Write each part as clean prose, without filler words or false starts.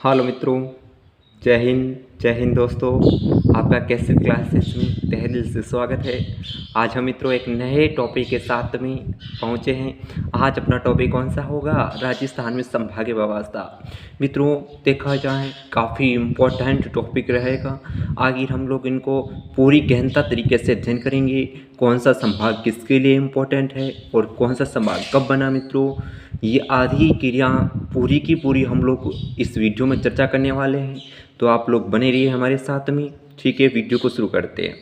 Hello मित्रों, जय हिंद दोस्तों। आपका कैसे क्लासेस में तहे दिल से स्वागत है। आज हम मित्रों एक नए टॉपिक के साथ में पहुँचे हैं। आज अपना टॉपिक कौन सा होगा? राजस्थान में संभागीय व्यवस्था। मित्रों देखा जाए काफ़ी इम्पोर्टेंट टॉपिक रहेगा। आखिर हम लोग इनको पूरी गहनता तरीके से अध्ययन करेंगे। कौन सा संभाग किसके लिए इम्पोर्टेंट है और कौन सा संभाग कब बना मित्रों, ये आधी क्रिया पूरी की पूरी हम लोग इस वीडियो में चर्चा करने वाले हैं। तो आप लोग बने रहिए हमारे साथ में। ठीक है, वीडियो को शुरू करते हैं।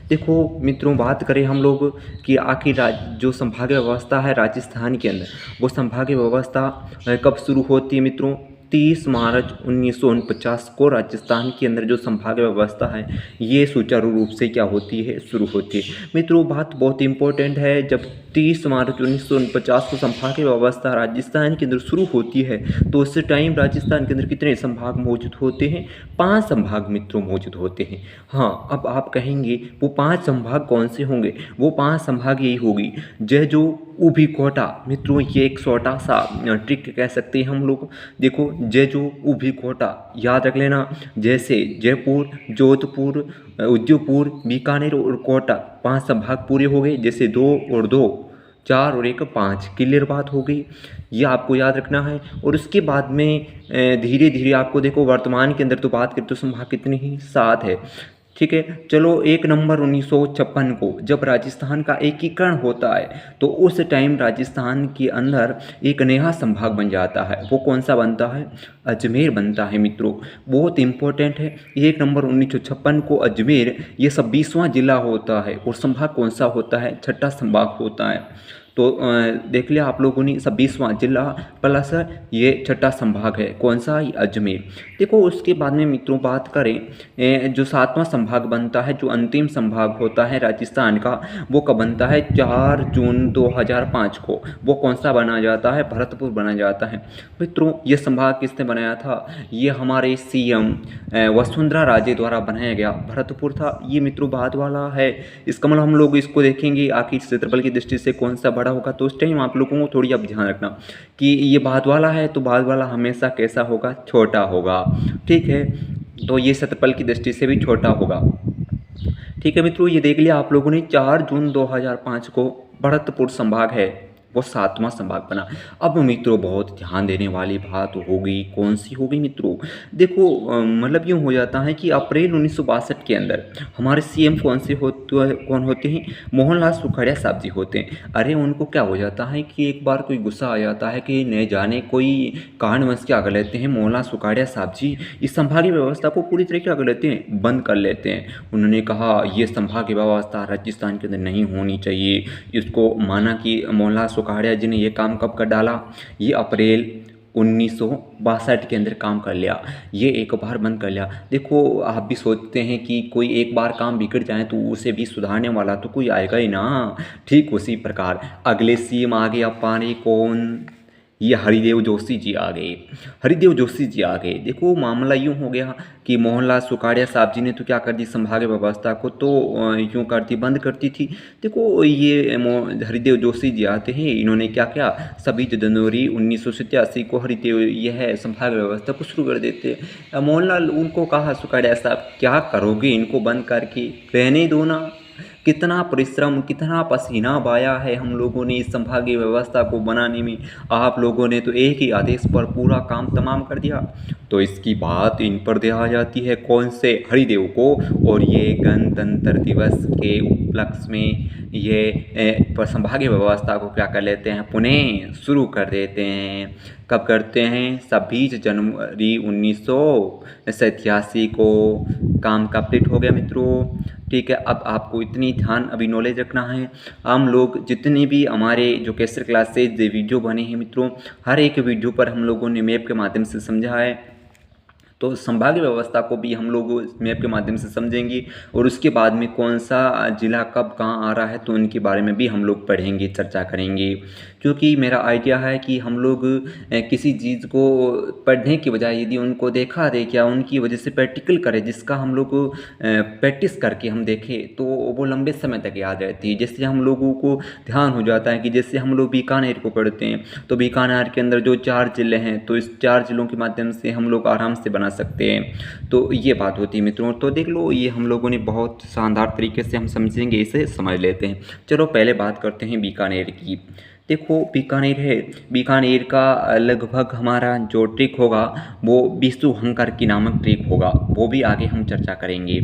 देखो मित्रों, बात करें हम लोग कि आखिर जो संभागीय व्यवस्था है राजस्थान के अंदर, वो संभागीय व्यवस्था कब शुरू होती है मित्रों? 30 मार्च 1949 को राजस्थान के अंदर जो संभागीय व्यवस्था है ये सुचारू रूप से क्या होती है, शुरू होती है। मित्रों बात बहुत इंपॉर्टेंट है। जब 30 मार्च 1949 को संभागीय व्यवस्था राजस्थान के अंदर शुरू होती है तो उस टाइम राजस्थान के अंदर कितने संभाग मौजूद होते हैं? 5 संभाग मित्रों मौजूद होते हैं। हाँ, अब आप कहेंगे वो 5 संभाग कौन से होंगे? वो 5 संभाग यही होगी जो ऊभी कोटा। मित्रों ये एक छोटा सा ट्रिक कह सकते हैं हम लोग। देखो जो ऊभी कोटा याद रख लेना। जैसे जयपुर, जोधपुर, उदयपुर, बीकानेर और कोटा 5 संभाग पूरे हो गए। जैसे 2 और 2 4 और 1 5, क्लियर बात हो गई। ये आपको याद रखना है। और उसके बाद में धीरे धीरे आपको देखो वर्तमान के अंदर तो बात करें तो संभाग कितने ही 7 है। ठीक है, चलो 1 नंबर 1956 को जब राजस्थान का एकीकरण होता है तो उस टाइम राजस्थान के अंदर एक नया संभाग बन जाता है। वो कौन सा बनता है? अजमेर बनता है मित्रों। बहुत इंपॉर्टेंट है। 1 नंबर 1956 को अजमेर ये 26वां जिला होता है। और संभाग कौन सा होता है? छठा संभाग होता है। तो देख लिया आप लोगों ने, 26वां जिला प्लस ये छठा संभाग है। कौन सा? ये अजमेर। देखो उसके बाद में मित्रों बात करें जो 7वां संभाग बनता है, जो अंतिम संभाग होता है राजस्थान का, वो कब बनता है? 4 जून 2005 को। वो कौन सा बना जाता है? भरतपुर बना जाता है। मित्रों ये संभाग किसने बनाया था? ये हमारे सीएम वसुंधरा राजे द्वारा बनाया गया भरतपुर था। ये मित्रों बाद वाला है। इसका मतलब हम लोग इसको देखेंगे आखिर क्षेत्रफल की दृष्टि से कौन सा बड़ा होगा। तो उस टाइम आप लोगों को थोड़ी अब ध्यान रखना कि ये बाद वाला है तो बाद वाला हमेशा कैसा होगा? छोटा होगा। ठीक है, तो ये क्षेत्रफल की दृष्टि से भी छोटा होगा। ठीक है मित्रों, ये देख लिया आप लोगों ने। 4 जून 2005 को भरतपुर संभाग है वो 7वां संभाग बना। अब मित्रों बहुत ध्यान देने वाली बात होगी। कौन सी होगी मित्रों? देखो मतलब यूँ हो जाता है कि अप्रैल 1962 के अंदर हमारे सीएम कौन होते हैं? मोहनलाल सुखाड़िया साहब जी होते हैं। अरे उनको क्या हो जाता है कि एक बार कोई गुस्सा आ जाता है कि न जाने कोई कारणवश क्या कर लेते हैं, मोहनलाल सुखाड़िया साहब जी इस संभागीय व्यवस्था को पूरी तरीके क्या कर लेते हैं? बंद कर लेते हैं। उन्होंने कहा ये संभागीय व्यवस्था राजस्थान के अंदर नहीं होनी चाहिए। इसको माना कि मोहनलाल सुखाड़िया जी ने ये काम कब कर डाला? ये अप्रैल 1962 के अंदर काम कर लिया। ये एक बार बंद कर लिया। देखो आप भी सोचते हैं कि कोई एक बार काम बिगड़ जाए तो उसे भी सुधारने वाला तो कोई आएगा ही ना। ठीक उसी प्रकार अगले सीएम आ गए पानी कौन? ये हरिदेव जोशी जी आ गए। हरिदेव जोशी जी आ गए। देखो मामला यूँ हो गया कि मोहनलाल सुखाड़िया साहब जी ने तो क्या कर दी, संभागीय व्यवस्था को तो यूँ कर दी, बंद करती थी। देखो ये हरिदेव जोशी जी आते हैं। इन्होंने क्या किया? 26 जनवरी 1987 को हरिदेव यह संभागीय व्यवस्था को शुरू कर देते। मोहनलाल उनको कहा सुखाड़िया साहब क्या करोगे इनको बंद करके, रहने दो ना। कितना परिश्रम, कितना पसीना बहाया है हम लोगों ने इस संभागीय व्यवस्था को बनाने में। आप लोगों ने तो एक ही आदेश पर पूरा काम तमाम कर दिया। तो इसकी बात इन पर दे आ जाती है। कौन से? हरिदेव को। और ये गणतंत्र दिवस के उपलक्ष्य में ये संभागीय व्यवस्था को क्या कर लेते हैं? पुनः शुरू कर देते हैं। कब करते हैं? 26 जनवरी 1987 को काम कंप्लीट हो गया मित्रों। ठीक है, अब आपको इतनी ध्यान अभी नॉलेज रखना है। हम लोग जितने भी हमारे जो कैसर क्लासेज वीडियो बने हैं मित्रों, हर एक वीडियो पर हम लोगों ने मैप के माध्यम से समझा है। तो संभागीय व्यवस्था को भी हम लोग मैप के माध्यम से समझेंगे और उसके बाद में कौन सा जिला कब कहाँ आ रहा है तो उनके बारे में भी हम लोग पढ़ेंगे, चर्चा करेंगे। क्योंकि मेरा आइडिया है कि हम लोग किसी चीज़ को पढ़ने की बजाय यदि उनको देखा देख या उनकी वजह से प्रैक्टिकल करें, जिसका हम लोग प्रैक्टिस करके हम देखें तो वो लंबे समय तक याद रहती है। जैसे हम लोगों को ध्यान हो जाता है कि जैसे हम लोग बीकानेर को पढ़ते हैं तो बीकानेर के अंदर जो 4 ज़िले हैं तो इस 4 ज़िलों के माध्यम से हम लोग आराम से बना सकते हैं। तो ये बात होती है मित्रों। तो देख लो, ये हम लोगों ने बहुत शानदार तरीके से हम समझेंगे, इसे समझ लेते हैं। चलो पहले बात करते हैं बीकानेर की। देखो बीकानेर है, बीकानेर का लगभग हमारा जो ट्रिक होगा वो विशुहंकर की नामक ट्रिक होगा, वो भी आगे हम चर्चा करेंगे।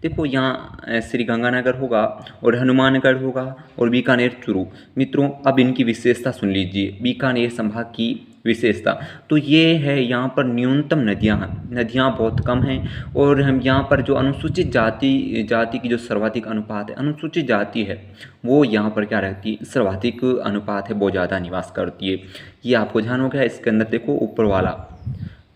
देखो यहाँ श्री गंगानगर होगा और हनुमानगढ़ होगा और बीकानेर चूरू। मित्रों अब इनकी विशेषता सुन लीजिए, बीकानेर संभाग की विशेषता तो ये है, यहाँ पर न्यूनतम नदियाँ बहुत कम हैं और हम यहाँ पर जो अनुसूचित जाति की जो सर्वाधिक अनुपात है, अनुसूचित जाति है वो यहाँ पर क्या रहती है, सर्वाधिक अनुपात है, वो ज़्यादा निवास करती है। ये आपको ध्यान हो गया। इसके अंदर देखो ऊपर वाला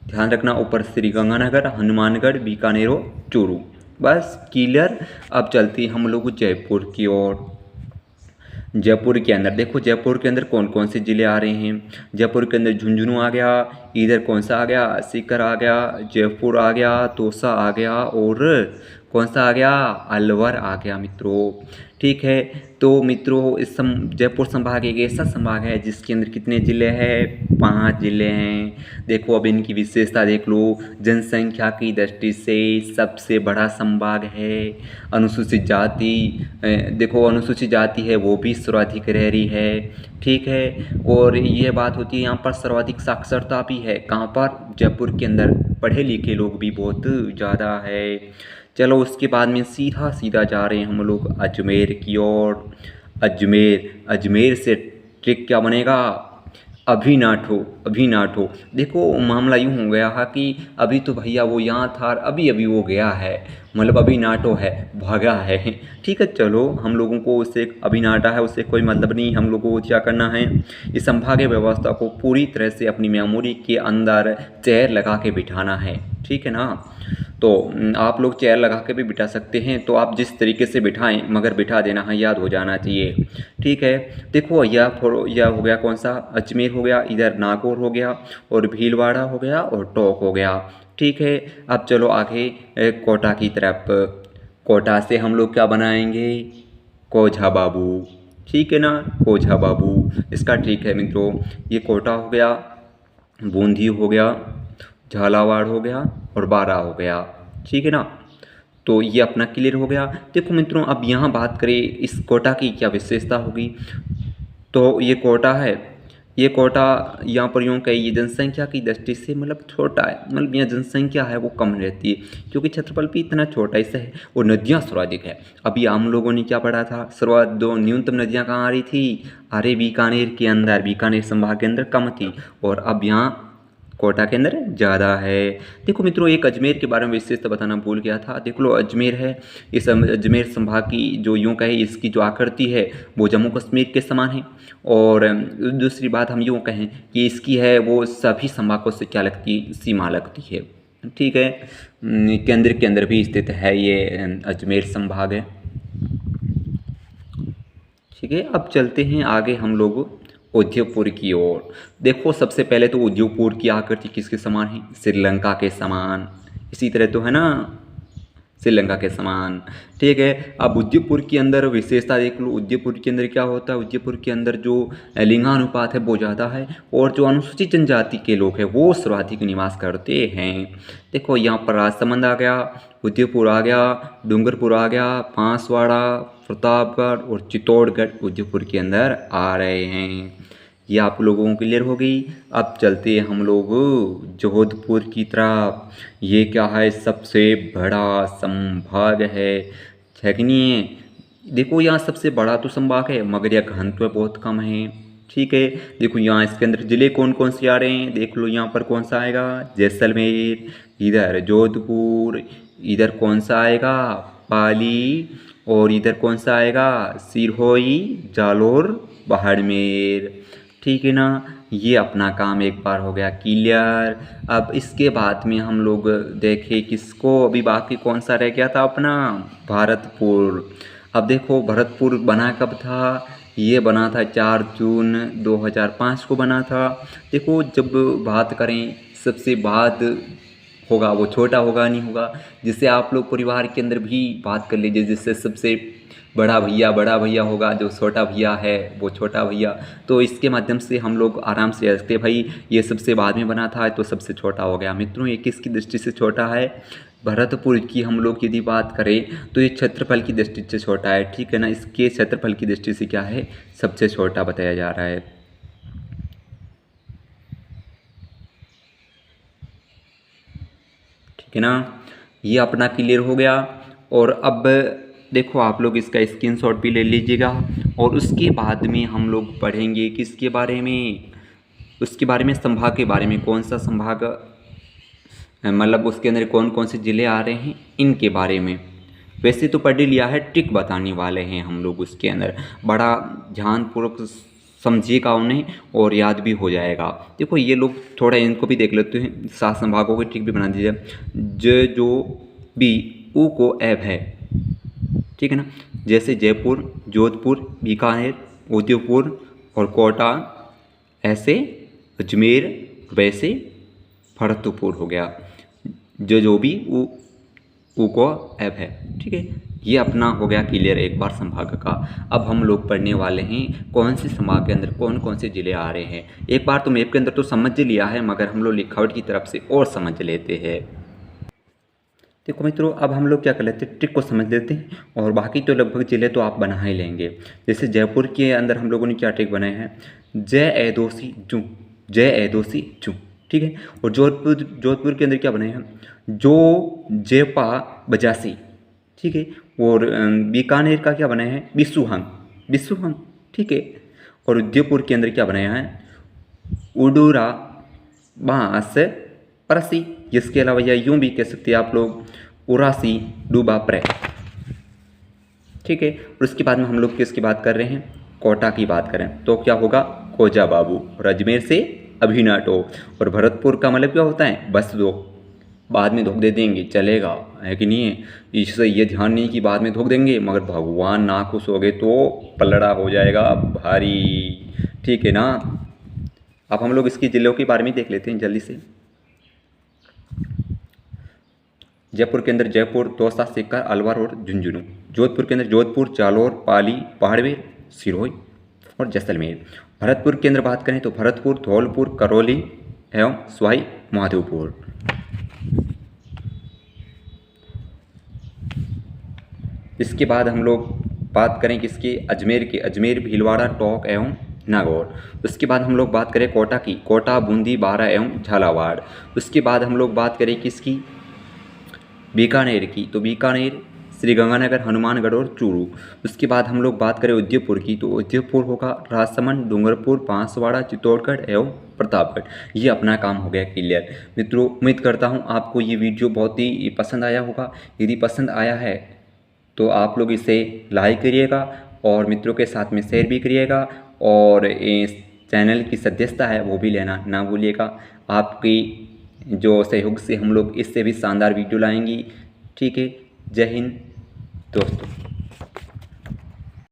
ध्यान रखना, ऊपर श्री गंगानगर, हनुमानगढ़, बीकानेर और चूरू, बस क्लियर। अब चलती हम लोग जयपुर की ओर। जयपुर के अंदर देखो, जयपुर के अंदर कौन कौन से ज़िले आ रहे हैं। जयपुर के अंदर झुंझुनू आ गया, इधर कौन सा आ गया, सीकर आ गया, जयपुर आ गया, तोसा आ गया और कौन सा आ गया, अलवर आ गया मित्रों। ठीक है, तो मित्रों इस जयपुर संभाग एक ऐसा संभाग है जिसके अंदर कितने ज़िले हैं, 5 ज़िले हैं। देखो अब इनकी विशेषता देख लो, जनसंख्या की दृष्टि से सबसे बड़ा संभाग है। अनुसूचित जाति देखो, अनुसूचित जाति है वो भी सर्वाधिक रह रही है। ठीक है, और ये बात होती है यहाँ पर सर्वाधिक साक्षरता भी है। कहाँ पर, जयपुर के अंदर पढ़े लिखे लोग भी बहुत ज़्यादा है। चलो उसके बाद में सीधा सीधा जा रहे हैं हम लोग अजमेर की ओर। अजमेर से ट्रिक क्या बनेगा, अभी नाटो। देखो मामला यूँ हो गया है कि अभी तो भैया वो यहाँ था, अभी वो गया है, मतलब अभी नाटो है, भागा है। ठीक है, चलो हम लोगों को उससे अभी नाटा है उससे कोई मतलब नहीं। हम लोगों को क्या करना है, इस संभागीय व्यवस्था को पूरी तरह से अपनी मेमोरी के अंदर चेयर लगा के बिठाना है। ठीक है ना, तो आप लोग चेयर लगा के भी बिठा सकते हैं, तो आप जिस तरीके से बिठाएं मगर बिठा देना है, याद हो जाना चाहिए। ठीक है, देखो यह हो गया कौन सा, अजमेर हो गया, इधर नागौर हो गया और भीलवाड़ा हो गया और टोंक हो गया। ठीक है, अब चलो आगे कोटा की तरफ। कोटा से हम लोग क्या बनाएंगे, कोझा बाबू। ठीक है ना, कोझा बाबू इसका ट्रिक है मित्रों। ये कोटा हो गया, बूंदी हो गया, झालावाड़ हो गया और बारा हो गया। ठीक है ना, तो ये अपना क्लियर हो गया। देखो मित्रों अब यहाँ बात करें इस कोटा की क्या विशेषता होगी, तो ये कोटा है, ये कोटा यहाँ पर यूँ कहिए जनसंख्या की दृष्टि से मतलब छोटा है, मतलब यहाँ जनसंख्या है वो कम रहती है क्योंकि क्षेत्रफल भी इतना छोटा इससे है और नदियाँ सर्वाधिक है। अभी हम लोगों ने क्या पढ़ा था, दो न्यूनतम नदियाँ कहाँ आ रही थी, अरे बीकानेर के अंदर, बीकानेर संभाग के अंदर कम थी और अब यहाँ कोटा के अंदर ज़्यादा है। देखो मित्रों एक अजमेर के बारे में विशेषता बताना भूल गया था। देख लो अजमेर है, इस अजमेर संभाग की जो यूँ कहे इसकी जो आकृति है वो जम्मू कश्मीर के समान है और दूसरी बात हम यूँ कहें कि इसकी है वो सभी संभागों से क्या लगती है, सीमा लगती है। ठीक है, केंद्र के अंदर भी स्थित है ये अजमेर संभाग है। ठीक है, अब चलते हैं आगे हम लोग उदयपुर की ओर। देखो सबसे पहले तो उदयपुर की आकृति किसके समान है, श्रीलंका के समान, इसी तरह तो है ना, श्रीलंका के समान। ठीक है, अब उदयपुर के अंदर विशेषता देख लो, उदयपुर के अंदर क्या होता है, उदयपुर के अंदर जो लिंगानुपात है वो ज़्यादा है और जो अनुसूचित जनजाति के लोग हैं वो सर्वाधिक निवास करते हैं। देखो यहाँ पर राजसमंद आ गया, उदयपुर आ गया, डूंगरपुर आ गया, बांसवाड़ा, प्रतापगढ़ और चित्तौड़गढ़ उदयपुर के अंदर आ रहे हैं। ये आप लोगों को क्लियर हो गई। अब चलते हैं हम लोग जोधपुर की तरफ। ये क्या है, सबसे बड़ा संभाग है कि नहीं है। देखो यहाँ सबसे बड़ा तो संभाग है मगर यह घनत्व बहुत कम है। ठीक है, देखो यहाँ इसके अंदर ज़िले कौन कौन से आ रहे हैं, देख लो यहाँ पर कौन सा आएगा, जैसलमेर, इधर जोधपुर, इधर कौन सा आएगा, पाली और इधर कौन सा आएगा, सिरहोई, जालोर, बाड़मेर। ठीक है ना। ये अपना काम एक बार हो गया क्लियर। अब इसके बाद में हम लोग देखें किसको, अभी बाकी कौन सा रह गया था अपना, भरतपुर। अब देखो भरतपुर बना कब था, ये बना था 4 जून 2005 को बना था। देखो जब बात करें सबसे बाद होगा वो छोटा होगा नहीं होगा, जिससे आप लोग परिवार के अंदर भी बात कर लीजिए, जिससे सबसे बड़ा भैया होगा, जो छोटा भैया है वो छोटा भैया। तो इसके माध्यम से हम लोग आराम से कह सकते हैं भाई ये सबसे बाद में बना था तो सबसे छोटा हो गया। मित्रों ये किसकी दृष्टि से छोटा है, भरतपुर की हम लोग यदि बात करें तो ये क्षेत्रफल की दृष्टि से छोटा है, ठीक है ना। इसके क्षेत्रफल की दृष्टि से क्या है, सबसे छोटा बताया जा रहा है। ठीक है ना, ये अपना क्लियर हो गया। और अब देखो आप लोग इसका स्क्रीनशॉट भी ले लीजिएगा। और उसके बाद में हम लोग पढ़ेंगे किसके बारे में, उसके बारे में संभाग के बारे में, कौन सा संभाग मतलब उसके अंदर कौन कौन से ज़िले आ रहे हैं इनके बारे में। वैसे तो पढ़ लिया है, ट्रिक बताने वाले हैं हम लोग उसके अंदर, बड़ा ध्यानपूर्वक समझिएगा उन्हें और याद भी हो जाएगा। देखो ये लोग थोड़ा इनको भी देख लेते हैं, 7 संभागों की ट्रिक भी बना दीजिए। ज जो बी ऊ को एब है, ठीक है ना। जैसे जयपुर, जोधपुर, बीकानेर, उदयपुर और कोटा, ऐसे अजमेर, वैसे भरतपुर हो गया। जो भी ऊ को एब है, ठीक है। ये अपना हो गया क्लियर एक बार संभाग का। अब हम लोग पढ़ने वाले हैं कौन से संभाग के अंदर कौन कौन से ज़िले आ रहे हैं। एक बार तो मैप के अंदर तो समझ लिया है, मगर हम लोग लिखावट की तरफ से और समझ लेते हैं। देखो मित्रों अब हम लोग क्या कर लेते हैं, ट्रिक को समझ लेते हैं और बाकी तो लगभग ज़िले तो आप बना ही लेंगे। जैसे जयपुर के अंदर हम लोगों ने क्या ट्रिक बनाए हैं, जय एदोसी जू, जय एदोसी जू, ठीक है। और जोधपुर के अंदर क्या बनाए हैं, जो जेपा बजासी, ठीक है। और बीकानेर का क्या बनाया है, बिसुहंग, बिसुहंग, ठीक है। और उदयपुर के अंदर क्या बनाया है, उडूरा बांस परसी, जिसके अलावा या यूँ भी कह सकते हैं आप लोग उरासी डूबा प्रे, ठीक है। और उसके बाद में हम लोग किसकी बात कर रहे हैं, कोटा की बात करें तो क्या होगा, खोजा बाबू। और अजमेर से अभिनाटो। और भरतपुर का मतलब क्या होता है, बस दो, बाद में धोख दे देंगे चलेगा, है कि नहीं है। इससे ये ध्यान नहीं कि बाद में धोख देंगे, मगर भगवान ना खुश हो गए तो पलड़ा हो जाएगा भारी, ठीक है ना। अब हम लोग इसकी जिलों के बारे में देख लेते हैं जल्दी से। जयपुर के अंदर जयपुर, दौसा, सीकर, अलवर और झुंझुनू। जोधपुर के अंदर जोधपुर, जालौर, पाली, बाड़मेर, सिरोही और जैसलमेर। भरतपुर के अंदर बात करें तो भरतपुर, धौलपुर, करौली एवं सवाई माधोपुर। इसके बाद हम लोग बात करें किसकी, अजमेर की, अजमेर, भीलवाड़ा, टोंक एवं नागौर। उसके बाद हम लोग बात करें कोटा की, कोटा, बूंदी, बारा एवं झालावाड़। उसके बाद हम लोग बात करें किसकी, बीकानेर की, तो बीकानेर, श्रीगंगानगर, हनुमानगढ़ और चूरू। उसके बाद हम लोग बात करें उदयपुर की, तो उदयपुर होगा राजसमंद, डूंगरपुर, बांसवाड़ा, चित्तौड़गढ़ एवं प्रतापगढ़। ये अपना काम हो गया क्लियर। मित्रों उम्मीद करता हूँ आपको ये वीडियो बहुत ही पसंद आया होगा। यदि पसंद आया है तो आप लोग इसे लाइक करिएगा और मित्रों के साथ में शेयर भी करिएगा। और इस चैनल की सदस्यता है वो भी लेना ना भूलिएगा। आपकी जो सहयोग से हम लोग इससे भी शानदार वीडियो लाएंगी, ठीक है। जय हिंद दोस्तों।